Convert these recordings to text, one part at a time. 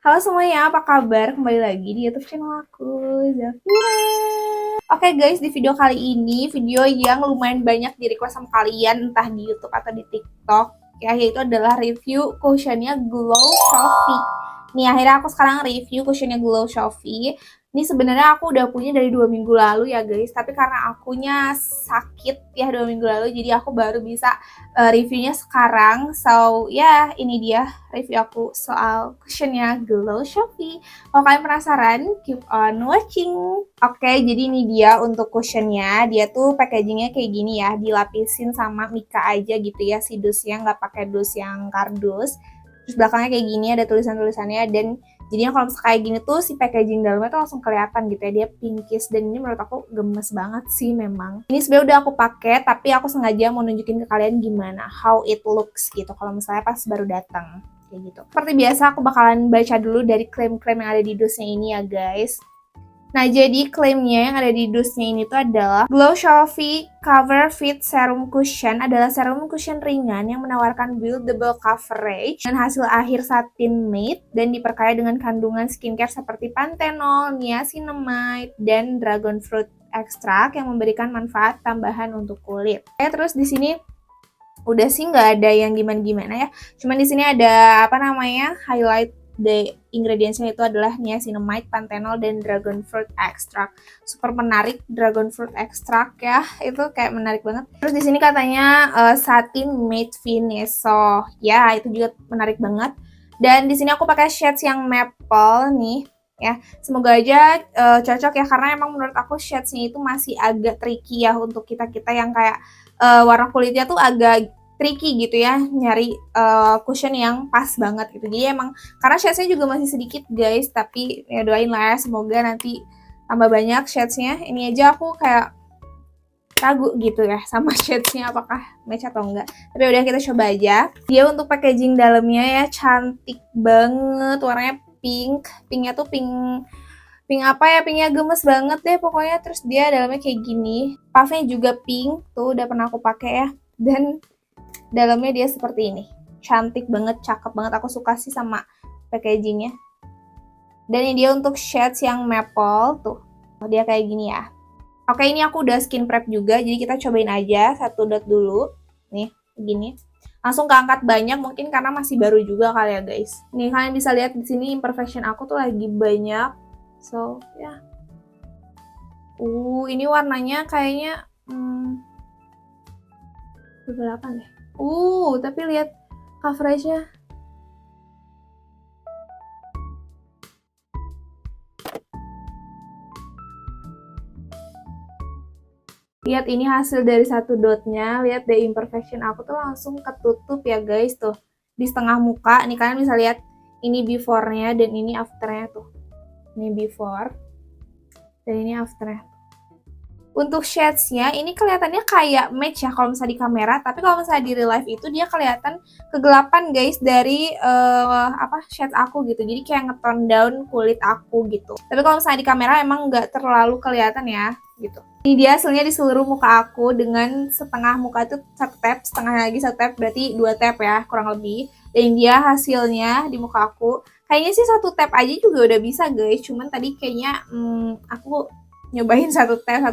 Halo semuanya, apa kabar? Kembali lagi di YouTube channel aku, Zafira. Oke guys, di video kali ini, video yang lumayan banyak di request sama kalian, entah di YouTube atau di TikTok, ya, yaitu adalah review cushionnya Glow Shofi. Nih, akhirnya aku sekarang review cushionnya Glow Shofi. Ini sebenarnya aku udah punya dari 2 minggu lalu ya guys, tapi karena akunya sakit ya 2 minggu lalu, jadi aku baru bisa reviewnya sekarang. So ya, ini dia review aku soal cushionnya Glow Shofi. Kalau kalian penasaran, keep on watching. Oke, jadi ini dia untuk cushionnya. Dia tuh packagingnya kayak gini ya, dilapisin sama mika aja gitu ya, si dusnya nggak pakai dus yang kardus. Terus belakangnya kayak gini ada tulisan-tulisannya, dan jadinya kalau misalnya kayak gini tuh si packaging dalamnya tuh langsung kelihatan gitu ya, dia pinkish, dan ini menurut aku gemes banget sih memang. Ini sebenarnya udah aku pakai, tapi aku sengaja mau nunjukin ke kalian gimana how it looks gitu kalau misalnya pas baru datang kayak gitu. Seperti biasa aku bakalan baca dulu dari klaim-klaim yang ada di dusnya ini ya guys. Nah, jadi klaimnya yang ada di dusnya ini tuh adalah Glow Shofi Cover Fit Serum Cushion adalah serum cushion ringan yang menawarkan buildable coverage dan hasil akhir satin matte dan diperkaya dengan kandungan skincare seperti panthenol, niacinamide, dan dragon fruit extract yang memberikan manfaat tambahan untuk kulit. Terus di sini udah sih nggak ada yang gimana-gimana ya. Cuman di sini ada apa namanya highlight the ingredientsnya itu adalah niacinamide, panthenol, dan dragon fruit extract. Super menarik dragon fruit extract ya, itu kayak menarik banget. Terus di sini katanya satin matte finish, so ya itu juga menarik banget. Dan di sini aku pakai shades yang maple nih ya. Semoga aja cocok ya, karena emang menurut aku shadesnya itu masih agak tricky ya untuk kita-kita yang kayak warna kulitnya tuh agak tricky gitu ya, nyari cushion yang pas banget gitu. Jadi emang karena shadesnya juga masih sedikit guys, tapi ya doain lah ya, semoga nanti tambah banyak shadesnya. Ini aja aku kayak ragu gitu ya sama shadesnya apakah match atau enggak. Tapi udah, kita coba aja. Dia untuk packaging dalamnya ya cantik banget, warnanya pink. Pinknya tuh pink apa ya, pinknya gemes banget deh pokoknya. Terus dia dalamnya kayak gini, puffnya juga pink, tuh udah pernah aku pakai ya. Dan dalamnya dia seperti ini, cantik banget, cakep banget, aku suka sih sama packagingnya. Dan ini dia untuk shades yang maple, tuh dia kayak gini ya. Oke, ini aku udah skin prep juga, jadi kita cobain aja satu dot dulu. Nih, begini. Langsung keangkat banyak, mungkin karena masih baru juga kali ya guys. Nih, kalian bisa lihat di sini imperfection aku tuh lagi banyak. So, ya. Ini warnanya kayaknya berapa nih? Tapi lihat coveragenya. Lihat ini hasil dari satu dotnya. Lihat deh imperfection aku tuh langsung ketutup ya guys tuh. Di setengah muka. Nih kalian bisa lihat ini before-nya dan ini after-nya tuh. Ini before dan ini after-nya. Untuk shades-nya ini kelihatannya kayak match ya kalau misalnya di kamera, tapi kalau misalnya di real life itu dia kelihatan kegelapan guys dari shades aku gitu. Jadi kayak nge-tone down kulit aku gitu. Tapi kalau misalnya di kamera emang nggak terlalu kelihatan ya gitu. Ini dia hasilnya di seluruh muka aku dengan setengah muka itu satu tap, setengah lagi satu tap, berarti 2 tap ya kurang lebih. Dan dia hasilnya di muka aku kayaknya sih satu tap aja juga udah bisa guys. Cuman tadi kayaknya aku nyobain satu tap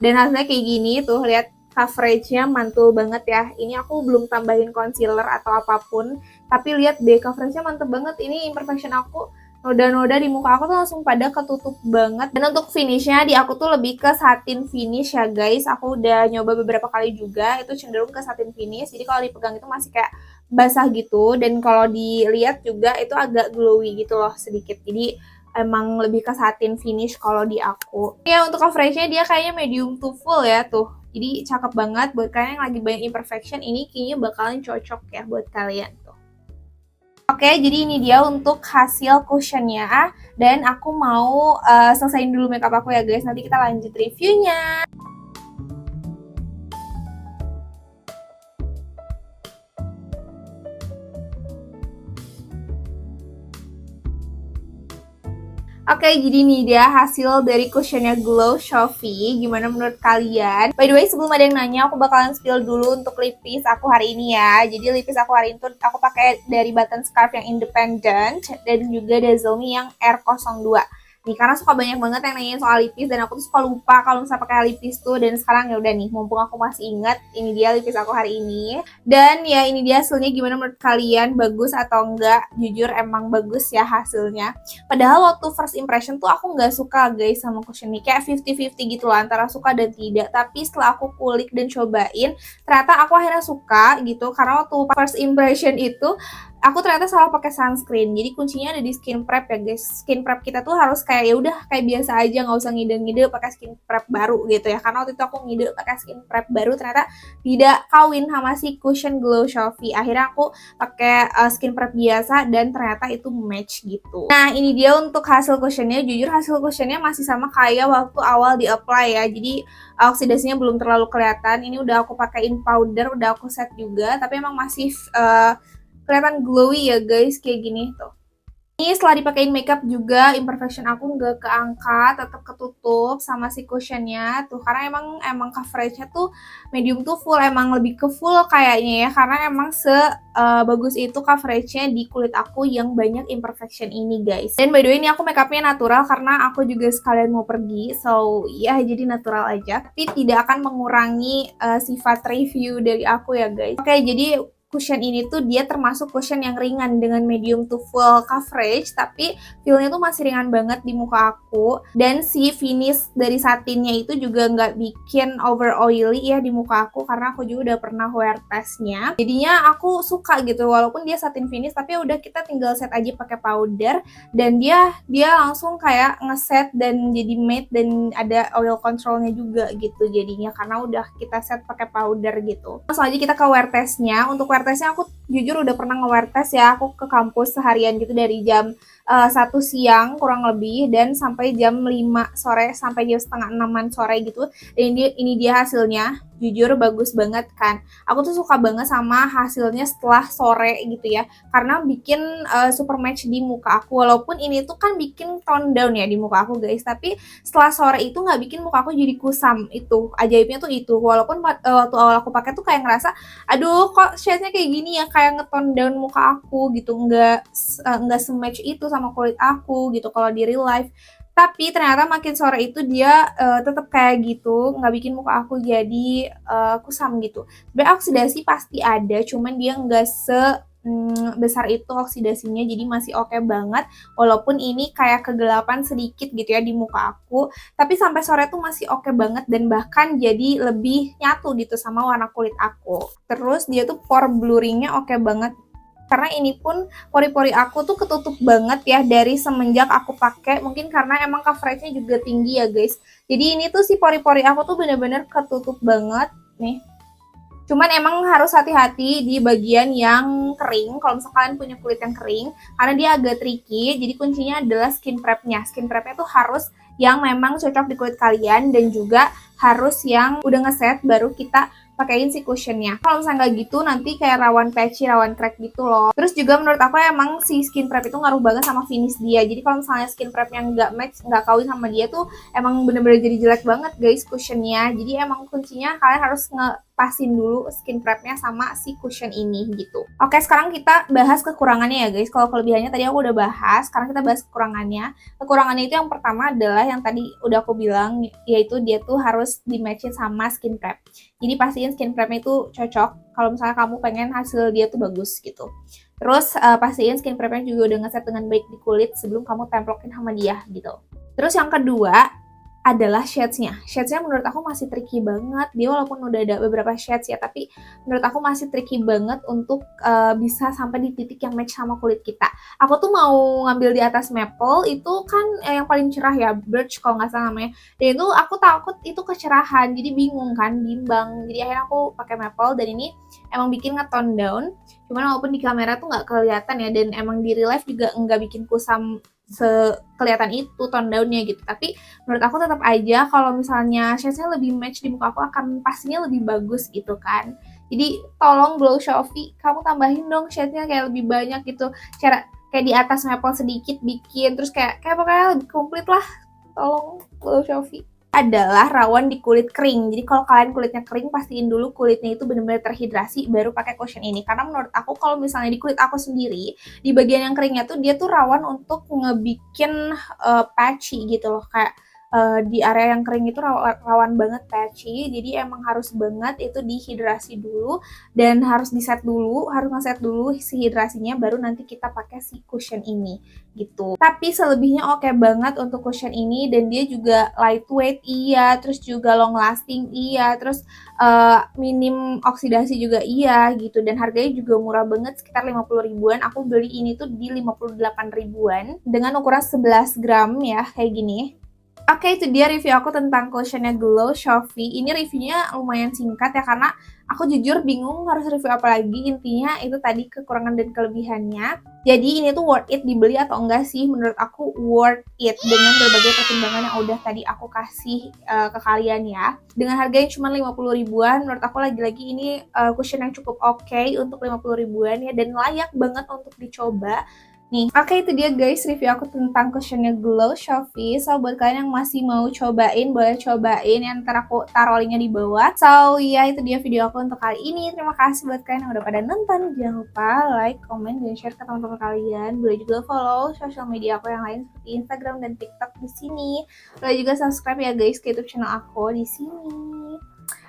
dan hasilnya kayak gini tuh. Lihat coveragenya mantul banget ya. Ini aku belum tambahin concealer atau apapun, tapi lihat deh coveragenya mantep banget. Ini imperfection aku, noda-noda di muka aku tuh langsung pada ketutup banget. Dan untuk finishnya di aku tuh lebih ke satin finish ya guys. Aku udah nyoba beberapa kali juga, itu cenderung ke satin finish. Jadi kalau dipegang itu masih kayak basah gitu, dan kalau dilihat juga itu agak glowy gitu loh sedikit. Jadi emang lebih ke satin finish kalau di aku. Ya untuk coveragenya dia kayaknya medium to full ya tuh. Jadi cakep banget buat kalian yang lagi banyak imperfection, ini kayaknya bakalan cocok ya buat kalian tuh. Oke, jadi ini dia untuk hasil cushionnya. Dan aku mau selesaiin dulu makeup aku ya guys. Nanti kita lanjut reviewnya. Oke, jadi nih dia hasil dari cushionnya Glow Shopee. Gimana menurut kalian? By the way, sebelum ada yang nanya, aku bakalan spill dulu untuk lipis aku hari ini ya. Jadi lipis aku hari ini tuh aku pakai dari Button Scarf yang independent dan juga Dazzle Me yang R02. Nih, karena suka banyak banget yang nanyain soal lipis dan aku tuh suka lupa kalau misalnya pakai lipis tuh. Dan sekarang ya udah nih, mumpung aku masih ingat, ini dia lipis aku hari ini. Dan ya ini dia hasilnya, gimana menurut kalian, bagus atau enggak? Jujur emang bagus ya hasilnya. Padahal waktu first impression tuh aku nggak suka guys sama cushion ini, kayak 50-50 gitu loh antara suka dan tidak. Tapi setelah aku kulik dan cobain, ternyata aku akhirnya suka gitu. Karena waktu first impression itu aku ternyata salah pakai sunscreen. Jadi kuncinya ada di skin prep ya guys. Skin prep kita tuh harus kayak ya udah kayak biasa aja, nggak usah ngide-ngide pakai skin prep baru gitu ya. Karena waktu itu aku ngide pakai skin prep baru, ternyata tidak kawin sama si cushion Glow Shopee. Akhirnya aku pakai skin prep biasa dan ternyata itu match gitu. Nah, ini dia untuk hasil cushionnya. Jujur hasil cushionnya masih sama kayak waktu awal di apply ya. Jadi oksidasinya belum terlalu kelihatan. Ini udah aku pakein powder, udah aku set juga, tapi emang masih kelihatan glowy ya guys, kayak gini tuh. Ini setelah dipakein makeup juga imperfection aku nggak keangkat, tetap ketutup sama si cushionnya tuh, karena emang coveragenya tuh medium tuh full, emang lebih ke full kayaknya ya, karena emang bagus itu coveragenya di kulit aku yang banyak imperfection ini guys. Dan by the way ini aku makeupnya natural karena aku juga sekalian mau pergi, so ya jadi natural aja, tapi tidak akan mengurangi sifat review dari aku ya guys. Oke, jadi cushion ini tuh dia termasuk cushion yang ringan dengan medium to full coverage, tapi feelnya tuh masih ringan banget di muka aku. Dan si finish dari satinnya itu juga nggak bikin over oily ya di muka aku, karena aku juga udah pernah wear testnya. Jadinya aku suka gitu, walaupun dia satin finish, tapi udah kita tinggal set aja pakai powder dan dia langsung kayak ngeset dan jadi matte dan ada oil controlnya juga gitu jadinya, karena udah kita set pakai powder gitu. Langsung aja kita ke wear testnya. Untuk wear testnya aku jujur udah pernah nge-wear test ya, aku ke kampus seharian gitu dari jam 1 siang kurang lebih dan sampai jam 5 sore sampai jam setengah 6-an sore gitu. Dan ini dia hasilnya. Jujur bagus banget kan. Aku tuh suka banget sama hasilnya setelah sore gitu ya, karena bikin super match di muka aku. Walaupun ini tuh kan bikin tone down ya di muka aku guys, tapi setelah sore itu nggak bikin muka aku jadi kusam. Itu ajaibnya tuh itu. Walaupun waktu awal aku pakai tuh kayak ngerasa, aduh kok shade-nya kayak gini ya, kayak ngetone down muka aku gitu, nggak sematch itu sama kulit aku gitu kalau di real life. Tapi ternyata makin sore itu dia tetap kayak gitu, nggak bikin muka aku jadi kusam gitu. Sebenarnya oksidasi pasti ada, cuman dia nggak besar itu oksidasinya, jadi masih oke banget. Walaupun ini kayak kegelapan sedikit gitu ya di muka aku, tapi sampai sore tuh masih oke banget dan bahkan jadi lebih nyatu gitu sama warna kulit aku. Terus dia tuh pore blurringnya oke banget. Karena ini pun pori-pori aku tuh ketutup banget ya dari semenjak aku pakai, mungkin karena emang coveragenya juga tinggi ya guys. Jadi ini tuh si pori-pori aku tuh bener-bener ketutup banget nih. Cuman emang harus hati-hati di bagian yang kering kalau misalkan kalian punya kulit yang kering, karena dia agak tricky. Jadi kuncinya adalah skin prepnya. Skin prepnya tuh harus yang memang cocok di kulit kalian dan juga harus yang udah ngeset baru kita pakein si cushionnya. Kalau misalnya nggak gitu nanti kayak rawan patchy, rawan crack gitu loh. Terus juga menurut aku emang si skin prep itu ngaruh banget sama finish dia. Jadi kalau misalnya skin prep yang nggak match, nggak kawin sama dia tuh emang bener-bener jadi jelek banget guys cushionnya. Jadi emang kuncinya kalian harus pasin dulu skin prepnya sama si cushion ini gitu. Oke, sekarang kita bahas kekurangannya ya guys. Kalau kelebihannya tadi aku udah bahas, sekarang kita bahas kekurangannya. Kekurangannya itu yang pertama adalah yang tadi udah aku bilang, yaitu dia tuh harus di-matchin sama skin prep. Jadi pastiin skin prepnya itu cocok kalau misalnya kamu pengen hasil dia tuh bagus gitu. Terus pastiin skin prepnya juga udah ngeset dengan baik di kulit sebelum kamu templokin sama dia gitu. Terus yang kedua adalah shades-nya. Shades-nya menurut aku masih tricky banget. Dia walaupun udah ada beberapa shades ya, tapi menurut aku masih tricky banget untuk bisa sampai di titik yang match sama kulit kita. Aku tuh mau ngambil di atas maple, itu kan yang paling cerah ya, birch kalau nggak salah namanya. Dan itu aku takut itu kecerahan, jadi bingung kan, bimbang. Jadi akhirnya aku pakai maple dan ini emang bikin nge-tone down. Cuman walaupun di kamera tuh nggak kelihatan ya, dan emang di real life juga nggak bikin kusam kelihatan itu tone down-nya gitu. Tapi menurut aku tetap aja kalau misalnya shades-nya lebih match di muka aku akan pastinya lebih bagus gitu kan. Jadi tolong Glow Shopee, kamu tambahin dong shades-nya kayak lebih banyak gitu. kayak di atas maple sedikit bikin, terus kayak pokoknya lebih komplit lah. Tolong Glow Shopee. Adalah rawan di kulit kering. Jadi kalau kalian kulitnya kering, pastiin dulu kulitnya itu benar-benar terhidrasi baru pakai cushion ini. Karena menurut aku kalau misalnya di kulit aku sendiri, di bagian yang keringnya tuh dia tuh rawan untuk ngebikin patchy gitu loh, kayak di area yang kering itu rawan banget patchy. Jadi emang harus banget itu dihidrasi dulu dan harus diset dulu, harus ngeset dulu si hidrasinya baru nanti kita pakai si cushion ini gitu. Tapi selebihnya oke banget untuk cushion ini, dan dia juga lightweight iya, terus juga long lasting iya, terus minim oksidasi juga iya gitu, dan harganya juga murah banget sekitar 50 ribuan. Aku beli ini tuh di 58 ribuan dengan ukuran 11 gram ya kayak gini. Oke, itu dia review aku tentang cushionnya Glow Shopee. Ini reviewnya lumayan singkat ya, karena aku jujur bingung harus review apa lagi. Intinya itu tadi kekurangan dan kelebihannya. Jadi ini tuh worth it dibeli atau enggak sih? Menurut aku worth it dengan berbagai pertimbangan yang udah tadi aku kasih ke kalian ya. Dengan harga yang cuma 50 ribuan, menurut aku lagi-lagi ini cushion yang cukup oke untuk 50 ribuan ya, dan layak banget untuk dicoba. Nih, oke itu dia guys review aku tentang cushionnya Glow Shopee. So buat kalian yang masih mau cobain, boleh cobain ya, ntar aku taruh linknya di bawah. So ya itu dia video aku untuk kali ini. Terima kasih buat kalian yang udah pada nonton. Jangan lupa like, comment, dan share ke teman-teman kalian. Boleh juga follow sosial media aku yang lain seperti Instagram dan TikTok di sini. Boleh juga subscribe ya guys ke YouTube channel aku di sini.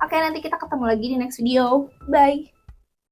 Oke, nanti kita ketemu lagi di next video. Bye.